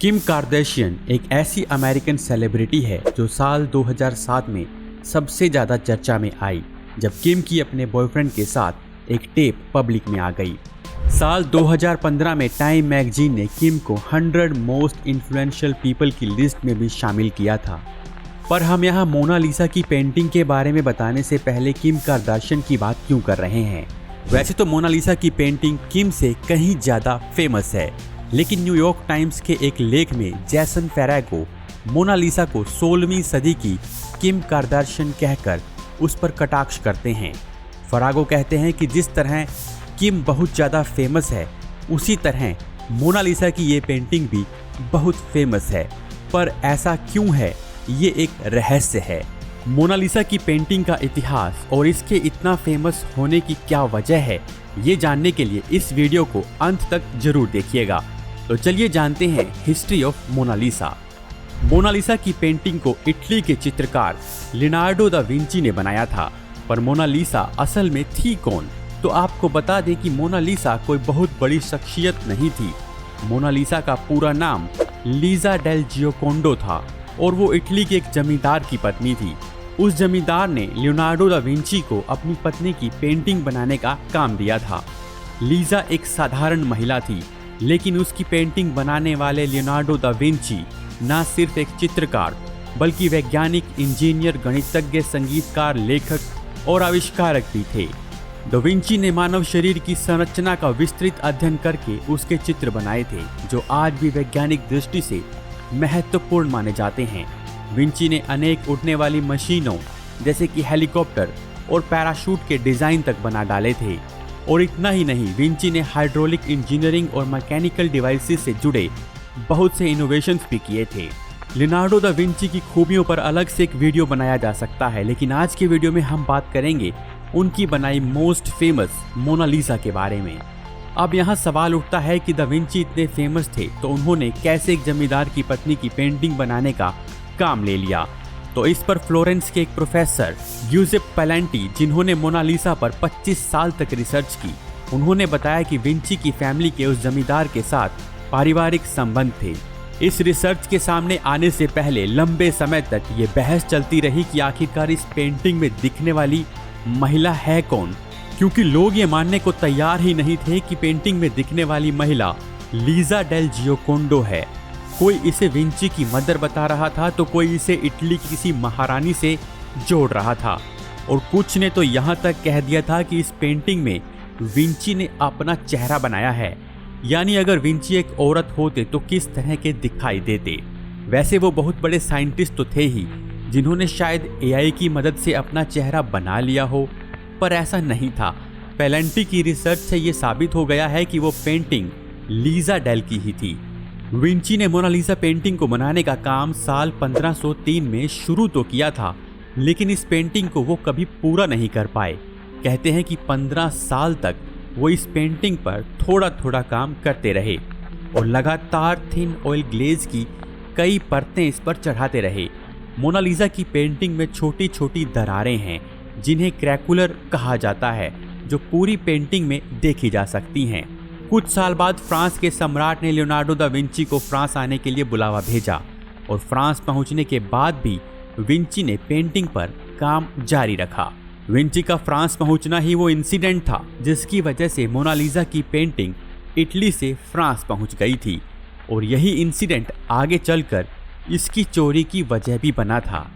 Kim Kardashian एक ऐसी American celebrity है जो साल 2007 में सबसे ज़्यादा चर्चा में आई जब किम की अपने बॉयफ्रेंड के साथ एक टेप पब्लिक में आ गई। साल 2015 में टाइम मैगजीन ने किम को 100 मोस्ट इन्फ्लुएंशियल पीपल की लिस्ट में भी शामिल किया था। पर हम यहाँ मोनालिसा की पेंटिंग के बारे में बताने से पहले किम कार्दाशियन की बात क्यों कर रहे हैं। वैसे तो मोनालिसा की पेंटिंग किम से कहीं ज़्यादा फेमस है, लेकिन न्यूयॉर्क टाइम्स के एक लेख में जैसन फेरागो मोनालिसा को 16वीं सदी की किम कार्दाशियन कहकर उस पर कटाक्ष करते हैं। फरागो कहते हैं कि जिस तरह किम बहुत ज़्यादा फेमस है उसी तरह मोनालिसा की ये पेंटिंग भी बहुत फेमस है। पर ऐसा क्यों है, ये एक रहस्य है। मोनालिसा की पेंटिंग का इतिहास और इसके इतना फेमस होने की क्या वजह है, ये जानने के लिए इस वीडियो को अंत तक जरूर देखिएगा। तो चलिए जानते हैं हिस्ट्री ऑफ मोनालिसा। मोनालिसा की पेंटिंग को इटली के चित्रकार लियोनार्डो दा विंची ने बनाया था, पर मोनालिसा असल में थी कौन? तो आपको बता दें कि मोनालिसा कोई बहुत बड़ी शख्सियत नहीं थी। मोनालिसा का पूरा नाम लीजा डेल जियोकोंडो था और वो इटली के एक जमींदार की पत्नी थी। उस जमींदार ने लियोनार्डो दा विंची को अपनी पत्नी की पेंटिंग बनाने का काम दिया था। लीजा एक साधारण महिला थी, लेकिन उसकी पेंटिंग बनाने वाले लियोनार्डो दा विंची न सिर्फ एक चित्रकार बल्कि वैज्ञानिक, इंजीनियर, गणितज्ञ, संगीतकार, लेखक और आविष्कारक भी थे। दा विंची ने मानव शरीर की संरचना का विस्तृत अध्ययन करके उसके चित्र बनाए थे, जो आज भी वैज्ञानिक दृष्टि से महत्वपूर्ण माने जाते हैं। विंची ने अनेक उड़ने वाली मशीनों जैसे कि हेलीकॉप्टर और पैराशूट के डिजाइन तक बना डाले थे। और इतना ही नहीं, विंची ने हाइड्रोलिक इंजीनियरिंग और मैकेनिकल डिवाइसेस से जुड़े बहुत से इनोवेशंस भी किए थे। लियोनार्डो दा विंची की खूबियों पर अलग से एक वीडियो बनाया जा सकता है, लेकिन आज के वीडियो में हम बात करेंगे उनकी बनाई मोस्ट फेमस मोनालिसा के बारे में। अब यहाँ सवाल उठता है कि दा विंची इतने फेमस थे तो उन्होंने कैसे एक जमींदार की पत्नी की पेंटिंग बनाने का काम ले लिया? तो इस पर फ्लोरेंस के एक प्रोफेसर गिउसेप पेलेंटी, जिन्होंने मोनालिसा पर 25 साल तक रिसर्च की, उन्होंने बताया कि विंची की फैमिली के उस जमींदार के साथ पारिवारिक संबंध थे। इस रिसर्च के सामने आने से पहले लंबे समय तक ये बहस चलती रही कि आखिरकार इस पेंटिंग में दिखने वाली महिला है कौन, क्योंकि लोग ये मानने को तैयार ही नहीं थे कि पेंटिंग में दिखने वाली महिला लीजा डेल जियोकोंडो है। कोई इसे विंची की मदर बता रहा था तो कोई इसे इटली की किसी महारानी से जोड़ रहा था, और कुछ ने तो यहाँ तक कह दिया था कि इस पेंटिंग में विंची ने अपना चेहरा बनाया है। यानी अगर विंची एक औरत होते तो किस तरह के दिखाई देते। वैसे वो बहुत बड़े साइंटिस्ट तो थे ही, जिन्होंने शायद एआई की मदद से अपना चेहरा बना लिया हो, पर ऐसा नहीं था। पेलेंटी की रिसर्च से ये साबित हो गया है कि वो पेंटिंग लीजा डेल की ही थी। विंची ने मोनालिसा पेंटिंग को बनाने का काम साल 1503 में शुरू तो किया था, लेकिन इस पेंटिंग को वो कभी पूरा नहीं कर पाए। कहते हैं कि 15 साल तक वो इस पेंटिंग पर थोड़ा थोड़ा काम करते रहे और लगातार थिन ऑयल ग्लेज की कई परतें इस पर चढ़ाते रहे। मोनालिसा की पेंटिंग में छोटी छोटी दरारें हैं जिन्हें क्रैकुलर कहा जाता है, जो पूरी पेंटिंग में देखी जा सकती हैं। कुछ साल बाद फ्रांस के सम्राट ने लियोनार्डो दा विंची को फ्रांस आने के लिए बुलावा भेजा, और फ्रांस पहुंचने के बाद भी विंची ने पेंटिंग पर काम जारी रखा। विंची का फ्रांस पहुंचना ही वो इंसिडेंट था जिसकी वजह से मोनालिसा की पेंटिंग इटली से फ्रांस पहुंच गई थी, और यही इंसिडेंट आगे चलकर इसकी चोरी की वजह भी बना था।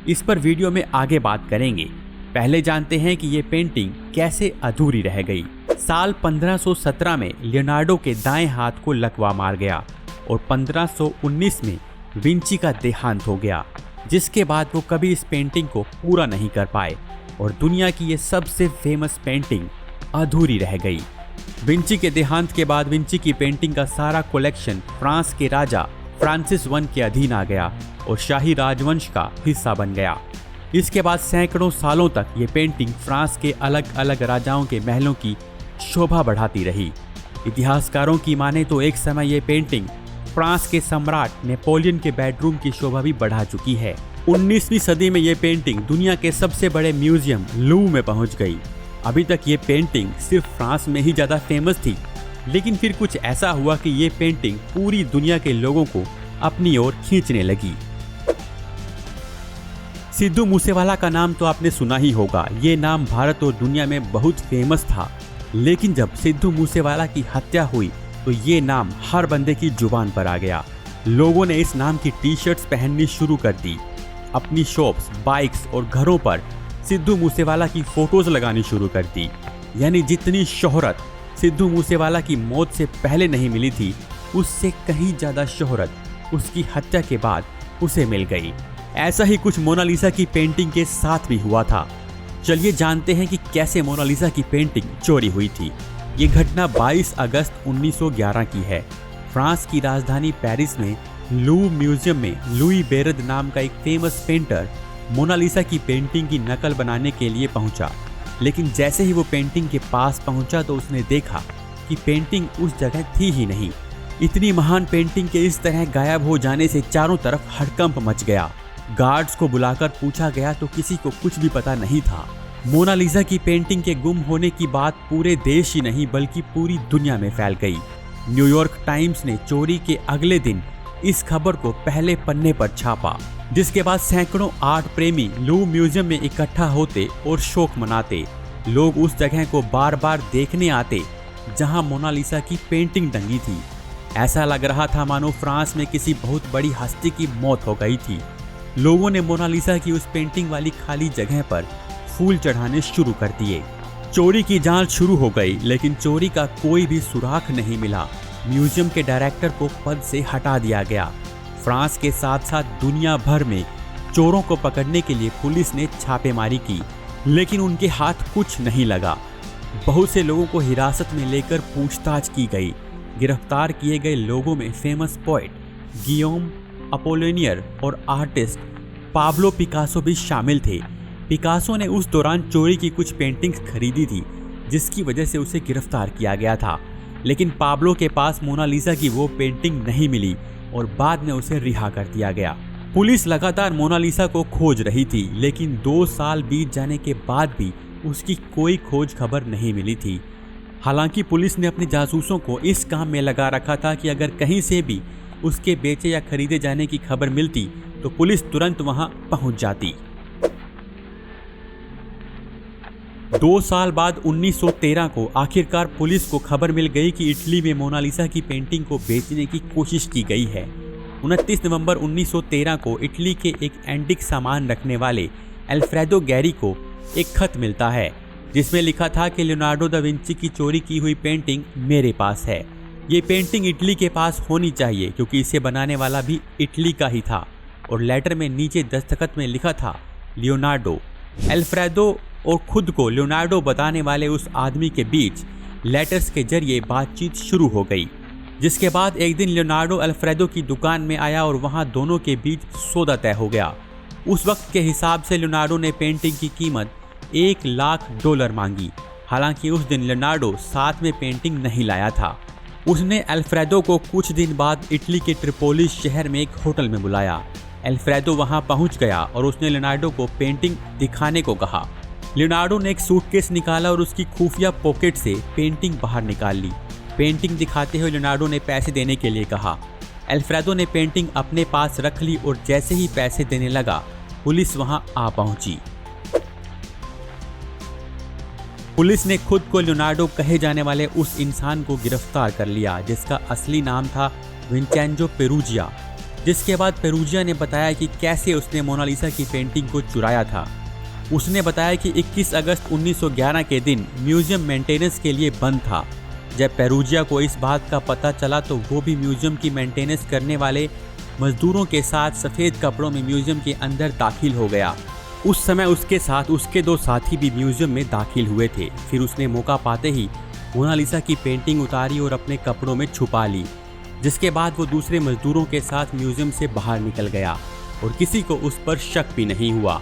इस पर वीडियो में आगे बात करेंगे। पहले जानते हैं कि ये पेंटिंग कैसे अधूरी रह गई। साल 1517 में लियोनार्डो के दाएं हाथ को लकवा मार गया और 1519 में विंची का देहांत हो गया, जिसके बाद वो कभी इस पेंटिंग को पूरा नहीं कर पाए और दुनिया की ये सबसे फेमस पेंटिंग अधूरी रह गई। विंची के देहांत के बाद विंची की पेंटिंग का सारा कलेक्शन फ्रांस के राजा फ्रांसिस I के अधीन आ गया और शाही राजवंश का हिस्सा बन गया। इसके बाद सैकड़ों सालों तक ये पेंटिंग फ्रांस के अलग अलग राजाओं के महलों की शोभा बढ़ाती रही। इतिहासकारों की माने तो एक समय ये पेंटिंग फ्रांस के सम्राट नेपोलियन के बेडरूम की शोभा भी बढ़ा चुकी है। 19वीं सदी में ये पेंटिंग दुनिया के सबसे बड़े म्यूजियम लूव्र में पहुंच गई। अभी तक ये पेंटिंग सिर्फ फ्रांस में ही ज़्यादा फेमस थी, लेकिन फिर कुछ ऐसा हुआ कि ये पेंटिंग पूरी दुनिया के लोगों को अपनी ओर खींचने लगी। सिद्धू मूसेवाला का नाम तो आपने सुना ही होगा। ये नाम भारत और दुनिया में बहुत फेमस था, लेकिन जब सिद्धू मूसेवाला की हत्या हुई तो ये नाम हर बंदे की जुबान पर आ गया। लोगों ने इस नाम की टी शर्ट्स पहननी शुरू कर दी। अपनी शॉप्स, बाइक्स और घरों पर सिद्धू मूसेवाला की फोटोज लगानी शुरू कर दी। यानी जितनी शोहरत सिद्धू मूसेवाला की मौत से पहले नहीं मिली थी, उससे कहीं ज़्यादा शोहरत उसकी हत्या के बाद उसे मिल गई। ऐसा ही कुछ मोनालिसा की पेंटिंग के साथ भी हुआ था। चलिए जानते हैं कि कैसे मोनालिसा की पेंटिंग चोरी हुई थी। ये घटना 22 अगस्त 1911 की है। फ्रांस की राजधानी पेरिस में लूव म्यूजियम में लुई बेरद नाम का एक फेमस पेंटर मोनालिसा की पेंटिंग की नकल बनाने के लिए पहुंचा। लेकिन जैसे ही वो पेंटिंग के पास पहुंचा तो उसने देखा कि पेंटिंग उस जगह थी ही नहीं। इतनी महान पेंटिंग के इस तरह गायब हो जाने से चारों तरफ हड़कंप मच गया। गार्ड्स को बुलाकर पूछा गया तो किसी को कुछ भी पता नहीं था। मोनालिसा की पेंटिंग के गुम होने की बात पूरे देश ही नहीं बल्कि पूरी दुनिया में फैल गई। न्यूयॉर्क टाइम्स ने चोरी के अगले दिन इस खबर को पहले पन्ने पर छापा, जिसके बाद सैकड़ों आर्ट प्रेमी लूव म्यूजियम में इकट्ठा होते और शोक मनाते। लोग उस जगह को बार बार देखने आते जहां मोनालिसा की पेंटिंग टंगी थी। ऐसा लग रहा था मानो फ्रांस में किसी बहुत बड़ी हस्ती की मौत हो गई थी। लोगों ने मोनालिसा की उस पेंटिंग वाली खाली जगह पर फूल चढ़ाने शुरू कर दिए। चोरी की जांच शुरू हो गई, लेकिन चोरी का कोई भी सुराग नहीं मिला। म्यूजियम के डायरेक्टर को पद से हटा दिया गया। फ्रांस के साथ साथ दुनिया भर में चोरों को पकड़ने के लिए पुलिस ने छापेमारी की, लेकिन उनके हाथ कुछ नहीं लगा। बहुत से लोगों को हिरासत में लेकर पूछताछ की गई। गिरफ्तार किए गए लोगों में फेमस पोएट गियोम अपोलोनियर और आर्टिस्ट पाब्लो पिकासो भी शामिल थे। पिकासो ने उस दौरान चोरी की कुछ पेंटिंग्स खरीदी थी, जिसकी वजह से उसे गिरफ्तार किया गया था। लेकिन पाब्लो के पास मोनालिसा की वो पेंटिंग नहीं मिली और बाद में उसे रिहा कर दिया गया। पुलिस लगातार मोनालिसा को खोज रही थी, लेकिन 2 साल बीत जाने के बाद भी उसकी कोई खोज खबर नहीं मिली थी। हालांकि पुलिस ने अपने जासूसों को इस काम में लगा रखा था कि अगर कहीं से भी उसके बेचे या खरीदे जाने की खबर मिलती तो पुलिस तुरंत वहां पहुंच जाती। 2 साल बाद 1913 को आखिरकार पुलिस को खबर मिल गई कि इटली में मोनालिसा की पेंटिंग को बेचने की कोशिश की गई है। 29 नवंबर 1913 को इटली के एक एंटीक सामान रखने वाले अल्फ्रेडो गैरी को एक खत मिलता है, जिसमें लिखा था कि लियोनार्डो दा विंची की चोरी की हुई पेंटिंग मेरे पास है। ये पेंटिंग इटली के पास होनी चाहिए क्योंकि इसे बनाने वाला भी इटली का ही था। और लेटर में नीचे दस्तखत में लिखा था लियोनार्डो। अल्फ्रेडो और खुद को लियोनार्डो बताने वाले उस आदमी के बीच लेटर्स के जरिए बातचीत शुरू हो गई, जिसके बाद एक दिन लियोनार्डो अल्फ्रेडो की दुकान में आया और वहां दोनों के बीच सौदा तय हो गया। उस वक्त के हिसाब से लियोनार्डो ने पेंटिंग की कीमत $1,00,000 मांगी। हालांकि उस दिन लियोनार्डो साथ में पेंटिंग नहीं लाया था। उसने अल्फ्रेडो को कुछ दिन बाद इटली के ट्रिपोली शहर में एक होटल में बुलाया। अल्फ्रेडो वहां पहुंच गया और उसने लियोनार्डो को पेंटिंग दिखाने को कहा। लियोनार्डो ने एक सूटकेस निकाला और उसकी खुफिया पॉकेट से पेंटिंग बाहर निकाल ली। पेंटिंग दिखाते हुए लियोनार्डो ने पैसे देने के लिए कहा। अल्फ्रेडो ने पेंटिंग अपने पास रख ली और जैसे ही पैसे देने लगा, पुलिस वहां आ पहुंची। पुलिस ने खुद को लियोनार्डो कहे जाने वाले उस इंसान को गिरफ्तार कर लिया, जिसका असली नाम था विंचेंजो पेरूजिया। जिसके बाद पेरूजिया ने बताया कि कैसे उसने मोनालिसा की पेंटिंग को चुराया था। उसने बताया कि 21 अगस्त 1911 के दिन म्यूजियम मेंटेनेंस के लिए बंद था। जब पेरूजिया को इस बात का पता चला तो वो भी म्यूजियम की मेंटेनेंस करने वाले मजदूरों के साथ सफ़ेद कपड़ों में म्यूजियम के अंदर दाखिल हो गया। उस समय उसके साथ उसके 2 साथी भी म्यूजियम में दाखिल हुए थे। फिर उसने मौका पाते ही मोनालिसा की पेंटिंग उतारी और अपने कपड़ों में छुपा ली, जिसके बाद वो दूसरे मजदूरों के साथ म्यूजियम से बाहर निकल गया और किसी को उस पर शक भी नहीं हुआ।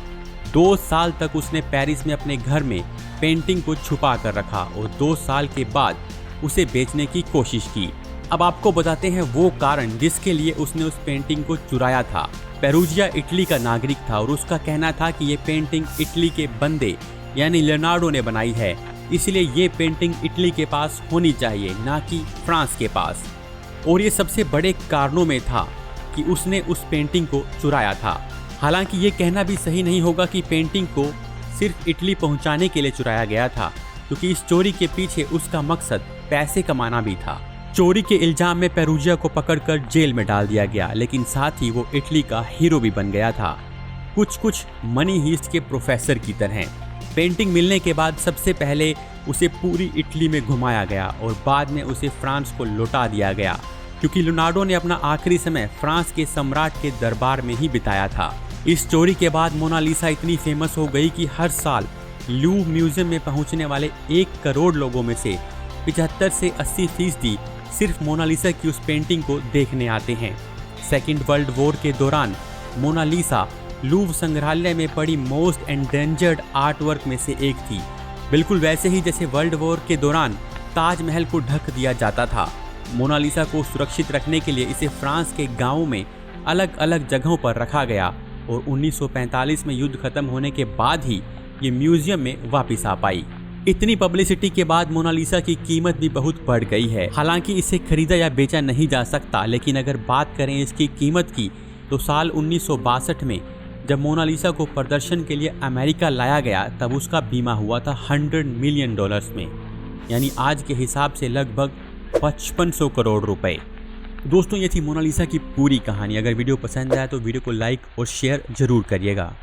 2 साल तक उसने पेरिस में अपने घर में पेंटिंग को छुपा कर रखा और 2 साल के बाद उसे बेचने की कोशिश की। अब आपको बताते हैं वो कारण जिसके लिए उसने उस पेंटिंग को चुराया था। पेरूजिया इटली का नागरिक था और उसका कहना था कि ये पेंटिंग इटली के बंदे यानी लियोनार्डो ने बनाई है। इसलिए ये पेंटिंग इटली के पास होनी चाहिए, ना कि फ्रांस के पास। और ये सबसे बड़े कारणों में था कि उसने उस पेंटिंग को चुराया था। हालांकि ये कहना भी सही नहीं होगा कि पेंटिंग को सिर्फ इटली पहुंचाने के लिए चुराया गया था, क्योंकि इस चोरी के पीछे उसका मकसद पैसे कमाना भी था। चोरी के इल्जाम में पेरूजिया को पकड़कर जेल में डाल दिया गया, लेकिन साथ ही वो इटली का हीरो भी बन गया था, कुछ मनी हीस्ट के प्रोफेसर की तरह। पेंटिंग मिलने के बाद सबसे पहले उसे पूरी इटली में घुमाया गया और बाद में उसे फ्रांस को लौटा दिया गया, क्योंकि लियोनार्डो ने अपना आखिरी समय फ्रांस के सम्राट के दरबार में ही बिताया था। इस चोरी के बाद मोनालिसा इतनी फेमस हो गई कि हर साल लूव्र म्यूजियम में पहुंचने वाले 1 करोड़ लोगों में से 75 से 80% सिर्फ मोनालिसा की उस पेंटिंग को देखने आते हैं। सेकेंड वर्ल्ड वॉर के दौरान मोनालिसा लूव्र संग्रहालय में पड़ी मोस्ट एंडेंजर्ड आर्ट वर्क में से एक थी, बिल्कुल वैसे ही जैसे वर्ल्ड वॉर के दौरान ताजमहल को ढक दिया जाता था। मोनालिसा को सुरक्षित रखने के लिए इसे फ्रांस के गांवों में अलग अलग जगहों पर रखा गया और 1945 में युद्ध खत्म होने के बाद ही ये म्यूजियम में वापस आ पाई। इतनी पब्लिसिटी के बाद मोनालिसा की कीमत भी बहुत बढ़ गई है। हालांकि इसे खरीदा या बेचा नहीं जा सकता, लेकिन अगर बात करें इसकी कीमत की तो साल 1962 में जब मोनालिसा को प्रदर्शन के लिए अमेरिका लाया गया तब उसका बीमा हुआ था $100 मिलियन में, यानी आज के हिसाब से लगभग 5500 करोड़ रुपए। दोस्तों, ये थी मोनालिसा की पूरी कहानी। अगर वीडियो पसंद आया तो वीडियो को लाइक और शेयर जरूर करिएगा।